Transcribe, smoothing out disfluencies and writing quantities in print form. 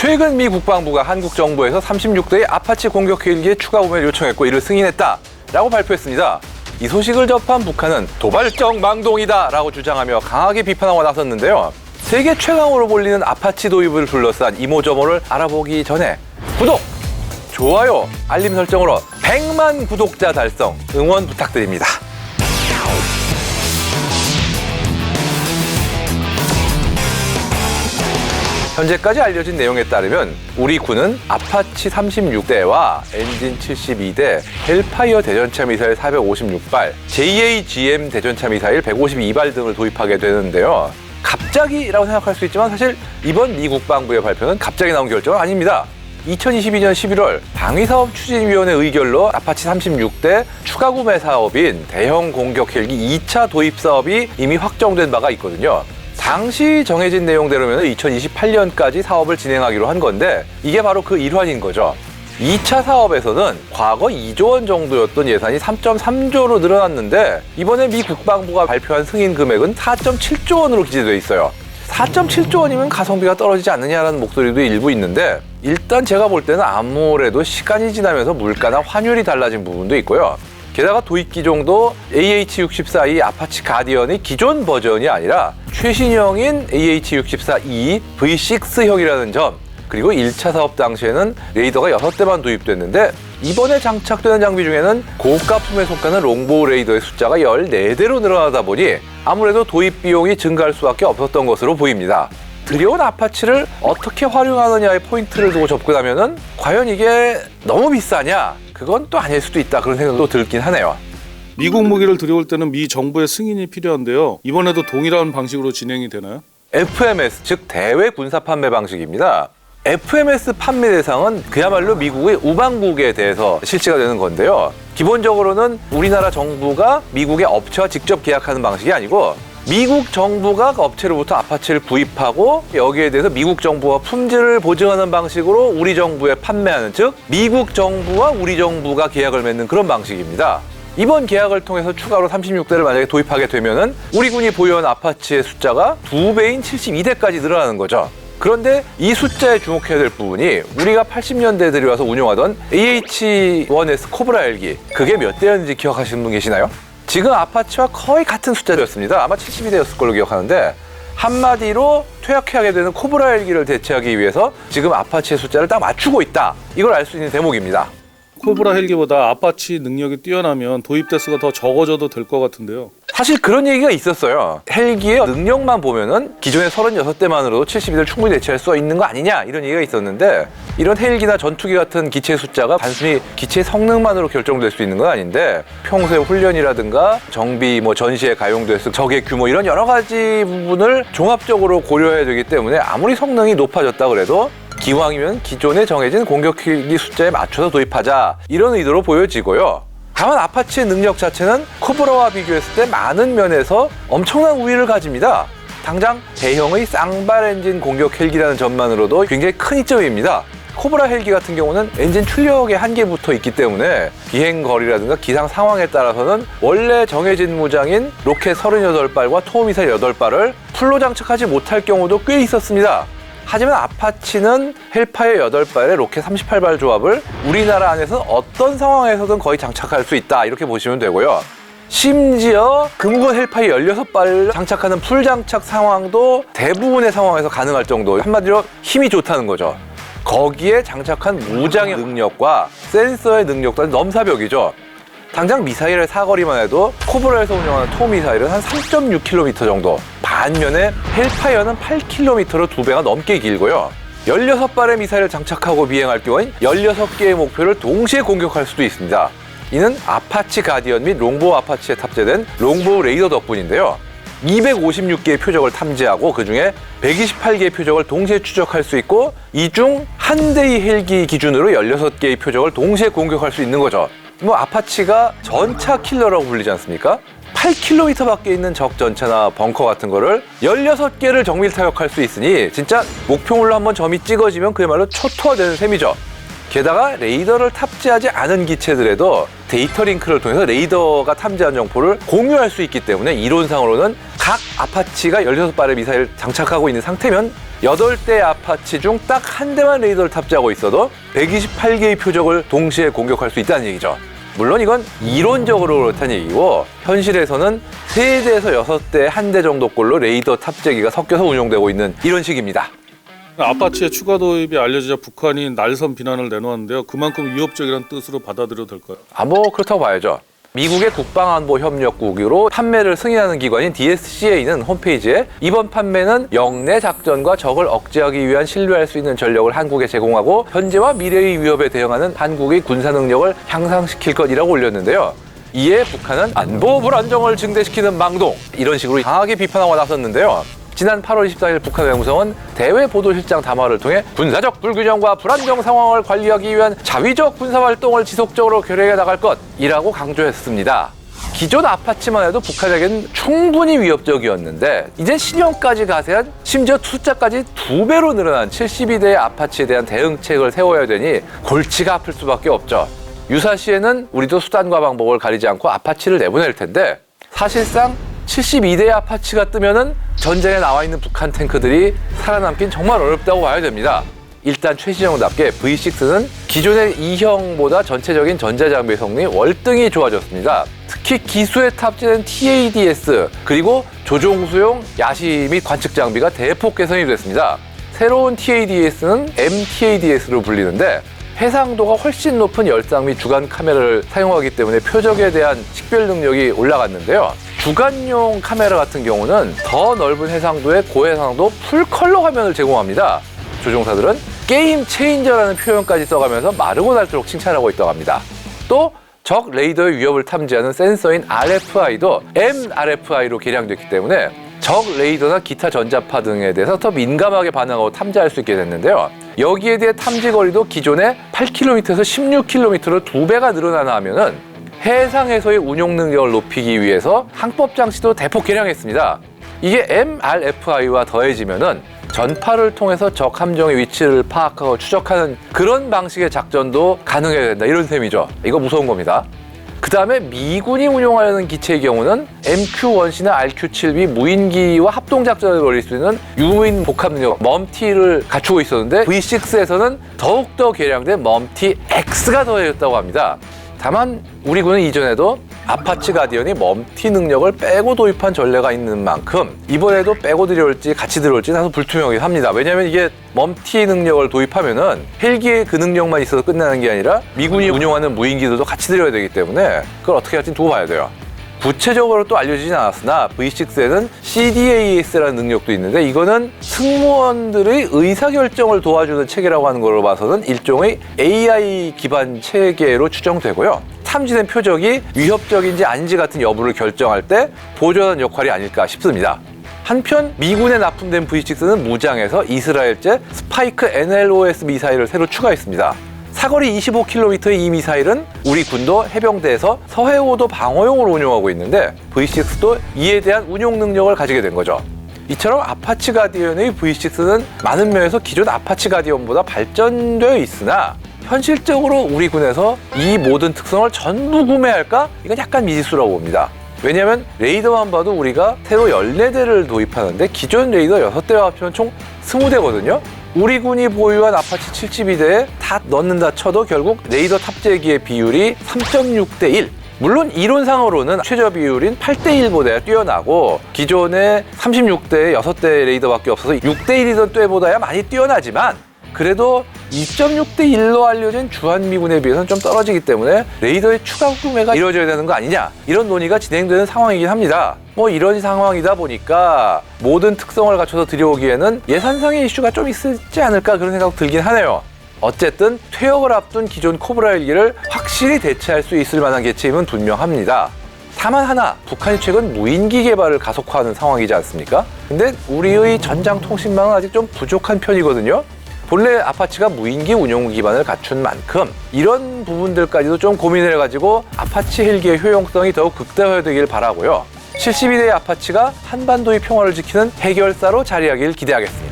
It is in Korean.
최근 미 국방부가 한국 정부에서 36대의 아파치 공격 헬기의 추가 구매를 요청했고 이를 승인했다라고 발표했습니다. 이 소식을 접한 북한은 도발적 망동이다라고 주장하며 강하게 비판하고 나섰는데요. 세계 최강으로 불리는 아파치 도입을 둘러싼 이모저모를 알아보기 전에 구독, 좋아요, 알림 설정으로 100만 구독자 달성 응원 부탁드립니다. 현재까지 알려진 내용에 따르면 우리 군은 아파치 36대와 엔진 72대, 헬파이어 대전차 미사일 456발, JAGM 대전차 미사일 152발 등을 도입하게 되는데요. 갑자기라고 생각할 수 있지만 사실 이번 미 국방부의 발표는 갑자기 나온 결정은 아닙니다. 2022년 11월 방위사업추진위원회 의결로 아파치 36대 추가 구매 사업인 대형 공격 헬기 2차 도입 사업이 이미 확정된 바가 있거든요. 당시 정해진 내용대로면 2028년까지 사업을 진행하기로 한 건데 이게 바로 그 일환인 거죠. 2차 사업에서는 과거 2조 원 정도였던 예산이 3.3조로 늘어났는데 이번에 미 국방부가 발표한 승인 금액은 4.7조 원으로 기재되어 있어요. 4.7조 원이면 가성비가 떨어지지 않느냐라는 목소리도 일부 있는데 일단 제가 볼 때는 아무래도 시간이 지나면서 물가나 환율이 달라진 부분도 있고요. 게다가 도입 기종도 AH-64E 아파치 가디언의 기존 버전이 아니라 최신형인 AH-64E V6형이라는 점, 그리고 1차 사업 당시에는 레이더가 6대만 도입됐는데 이번에 장착되는 장비 중에는 고가품에 속하는 롱보우 레이더의 숫자가 14대로 늘어나다 보니 아무래도 도입 비용이 증가할 수밖에 없었던 것으로 보입니다. 들여온 아파치를 어떻게 활용하느냐의 포인트를 두고 접근하면은 과연 이게 너무 비싸냐? 그건 또 아닐 수도 있다. 그런 생각도 들긴 하네요. 미국 무기를 들여올 때는 미 정부의 승인이 필요한데요. 이번에도 동일한 방식으로 진행이 되나요? FMS, 즉 대외 군사 판매 방식입니다. FMS 판매 대상은 그야말로 미국의 우방국에 대해서 실시가 되는 건데요. 기본적으로는 우리나라 정부가 미국의 업체와 직접 계약하는 방식이 아니고 미국 정부가 업체로부터 아파치를 구입하고 여기에 대해서 미국 정부가 품질을 보증하는 방식으로 우리 정부에 판매하는, 즉 미국 정부와 우리 정부가 계약을 맺는 그런 방식입니다. 이번 계약을 통해서 추가로 36대를 만약에 도입하게 되면은 우리 군이 보유한 아파치의 숫자가 2배인 72대까지 늘어나는 거죠. 그런데 이 숫자에 주목해야 될 부분이 우리가 80년대에 들여와서 운용하던 AH-1S 코브라 헬기, 그게 몇 대였는지 기억하시는 분 계시나요? 지금 아파치와 거의 같은 숫자였습니다. 아마 72대였을 걸로 기억하는데 한마디로 퇴역하게 되는 코브라 헬기를 대체하기 위해서 지금 아파치의 숫자를 딱 맞추고 있다. 이걸 알 수 있는 대목입니다. 코브라 헬기보다 아파치 능력이 뛰어나면 도입 대수가 더 적어져도 될 것 같은데요. 사실 그런 얘기가 있었어요. 헬기의 능력만 보면은 기존의 36대만으로도 72대를 충분히 대체할 수 있는 거 아니냐 이런 얘기가 있었는데 이런 헬기나 전투기 같은 기체 숫자가 단순히 기체 성능만으로 결정될 수 있는 건 아닌데 평소의 훈련이라든가 정비, 전시에 가용됐을 적의 규모 이런 여러 가지 부분을 종합적으로 고려해야 되기 때문에 아무리 성능이 높아졌다 그래도 기왕이면 기존에 정해진 공격 헬기 숫자에 맞춰서 도입하자 이런 의도로 보여지고요. 다만 아파치의 능력 자체는 코브라와 비교했을 때 많은 면에서 엄청난 우위를 가집니다. 당장 대형의 쌍발 엔진 공격 헬기라는 점만으로도 굉장히 큰 이점입니다. 코브라 헬기 같은 경우는 엔진 출력에 한계부터 있기 때문에 비행 거리라든가 기상 상황에 따라서는 원래 정해진 무장인 로켓 38발과 토미사일 8발을 풀로 장착하지 못할 경우도 꽤 있었습니다. 하지만 아파치는 헬파이어 8발에 로켓 38발 조합을 우리나라 안에서는 어떤 상황에서든 거의 장착할 수 있다 이렇게 보시면 되고요. 심지어 금군 헬파이어 16발을 장착하는 풀 장착 상황도 대부분의 상황에서 가능할 정도, 한마디로 힘이 좋다는 거죠. 거기에 장착한 무장의 능력과 센서의 능력도 넘사벽이죠. 당장 미사일의 사거리만 해도 코브라에서 운영하는 토미사일은 한 3.6km 정도, 반면에 헬파이어는 8km로 2배가 넘게 길고요. 16발의 미사일을 장착하고 비행할 경우엔 16개의 목표를 동시에 공격할 수도 있습니다. 이는 아파치 가디언 및 롱보우 아파치에 탑재된 롱보우 레이더 덕분인데요. 256개의 표적을 탐지하고 그중에 128개의 표적을 동시에 추적할 수 있고 이 중 한 대의 헬기 기준으로 16개의 표적을 동시에 공격할 수 있는 거죠. 아파치가 전차 킬러라고 불리지 않습니까? 8km 밖에 있는 적 전차나 벙커 같은 거를 16개를 정밀 타격할 수 있으니 진짜 목표물로 한번 점이 찍어지면 그야말로 초토화되는 셈이죠. 게다가 레이더를 탑재하지 않은 기체들에도 데이터 링크를 통해서 레이더가 탐지한 정보를 공유할 수 있기 때문에 이론상으로는 각 아파치가 16발의 미사일을 장착하고 있는 상태면 8대의 아파치 중 딱 한 대만 레이더를 탑재하고 있어도 128개의 표적을 동시에 공격할 수 있다는 얘기죠. 물론 이건 이론적으로 그렇다는 얘기고 현실에서는 3대에서 6대 1대 정도꼴로 레이더 탑재기가 섞여서 운용되고 있는 이런 식입니다. 아파치의 추가 도입이 알려지자 북한이 날선 비난을 내놓았는데요. 그만큼 위협적이라는 뜻으로 받아들여도 될까요? 뭐 그렇다고 봐야죠. 미국의 국방안보협력국으로 판매를 승인하는 기관인 DSCA는 홈페이지에 이번 판매는 영내 작전과 적을 억제하기 위한 신뢰할 수 있는 전력을 한국에 제공하고 현재와 미래의 위협에 대응하는 한국의 군사 능력을 향상시킬 것이라고 올렸는데요. 이에 북한은 안보 불안정을 증대시키는 망동 이런 식으로 강하게 비판하고 나섰는데요. 지난 8월 24일 북한 외무성은 대외 보도실장 담화를 통해 군사적 불균형과 불안정 상황을 관리하기 위한 자위적 군사활동을 지속적으로 결의해 나갈 것이라고 강조했습니다. 기존 아파치만 해도 북한에게는 충분히 위협적이었는데 이제 신형까지 가세한 심지어 숫자까지 2배로 늘어난 72대의 아파치에 대한 대응책을 세워야 되니 골치가 아플 수밖에 없죠. 유사시에는 우리도 수단과 방법을 가리지 않고 아파치를 내보낼 텐데 사실상 72대의 아파치가 뜨면은 전쟁에 나와 있는 북한 탱크들이 살아남긴 정말 어렵다고 봐야 됩니다. 일단 최시정답게 V6는 기존의 2형보다 전체적인 전자장비 성능이 월등히 좋아졌습니다. 특히 기수에 탑재된 TADS 그리고 조종수용 야시 및 관측 장비가 대폭 개선이 됐습니다. 새로운 TADS는 MTADS로 불리는데 해상도가 훨씬 높은 열상 및 주간 카메라를 사용하기 때문에 표적에 대한 식별 능력이 올라갔는데요. 주간용 카메라 같은 경우는 더 넓은 해상도의 고해상도 풀컬러 화면을 제공합니다. 조종사들은 게임 체인저라는 표현까지 써가면서 마르고 닳도록 칭찬하고 있다고 합니다. 또 적 레이더의 위협을 탐지하는 센서인 RFI도 MRFI로 개량됐기 때문에 적 레이더나 기타 전자파 등에 대해서 더 민감하게 반응하고 탐지할 수 있게 됐는데요. 여기에 대해 탐지 거리도 기존의 8km에서 16km로 2배가 늘어나나 하면은 해상에서의 운용 능력을 높이기 위해서 항법 장치도 대폭 개량했습니다. 이게 MRFI와 더해지면은 전파를 통해서 적 함정의 위치를 파악하고 추적하는 그런 방식의 작전도 가능해야 된다 이런 셈이죠. 이거 무서운 겁니다. 그 다음에 미군이 운용하려는 기체의 경우는 MQ-1C나 RQ-7B 무인기와 합동작전을 벌일 수 있는 유무인 복합 능력 멈티를 갖추고 있었는데 V6에서는 더욱더 개량된 멈티-X가 더해졌다고 합니다. 다만 우리 군은 이전에도 아파치 가디언이 멈티 능력을 빼고 도입한 전례가 있는 만큼 이번에도 빼고 들여올지 같이 들여올지 다소 불투명하긴 합니다. 왜냐하면 이게 멈티 능력을 도입하면은 헬기에 그 능력만 있어서 끝나는 게 아니라 미군이 운용하는 무인기들도 같이 들여야 되기 때문에 그걸 어떻게 할지 두고 봐야 돼요. 구체적으로 또 알려지진 않았으나 V6에는 CDAS라는 능력도 있는데 이거는 승무원들의 의사결정을 도와주는 체계라고 하는 걸로 봐서는 일종의 AI 기반 체계로 추정되고요. 탐지된 표적이 위협적인지 아닌지 같은 여부를 결정할 때 보조하는 역할이 아닐까 싶습니다. 한편 미군에 납품된 V6는 무장에서 이스라엘제 스파이크 NLOS 미사일을 새로 추가했습니다. 사거리 25km의 이 미사일은 우리 군도 해병대에서 서해오도 방어용으로 운용하고 있는데 V6도 이에 대한 운용 능력을 가지게 된 거죠. 이처럼 아파치 가디언의 V6는 많은 면에서 기존 아파치 가디언보다 발전되어 있으나 현실적으로 우리 군에서 이 모든 특성을 전부 구매할까? 이건 약간 미지수라고 봅니다. 왜냐하면 레이더만 봐도 우리가 새로 14대를 도입하는데 기존 레이더 6대와 합치면 총 20대거든요. 우리 군이 보유한 아파치 72대에 다 넣는다 쳐도 결국 레이더 탑재기의 비율이 3.6대 1. 물론 이론상으로는 최저 비율인 8대 1보다 뛰어나고 기존의 36대에 6대 레이더밖에 없어서 6대 1이던 때보다야 많이 뛰어나지만 그래도 2.6대 1로 알려진 주한미군에 비해서는 좀 떨어지기 때문에 레이더의 추가 구매가 이루어져야 되는 거 아니냐 이런 논의가 진행되는 상황이긴 합니다. 이런 상황이다 보니까 모든 특성을 갖춰서 들여오기에는 예산상의 이슈가 좀 있지 않을까 그런 생각 들긴 하네요. 어쨌든 퇴역을 앞둔 기존 코브라 헬기를 확실히 대체할 수 있을 만한 개체임은 분명합니다. 다만 하나, 북한이 최근 무인기 개발을 가속화하는 상황이지 않습니까? 근데 우리의 전장 통신망은 아직 좀 부족한 편이거든요. 본래 아파치가 무인기 운용 기반을 갖춘 만큼 이런 부분들까지도 좀 고민을 해가지고 아파치 헬기의 효용성이 더욱 극대화되길 바라고요. 72대의 아파치가 한반도의 평화를 지키는 해결사로 자리하길 기대하겠습니다.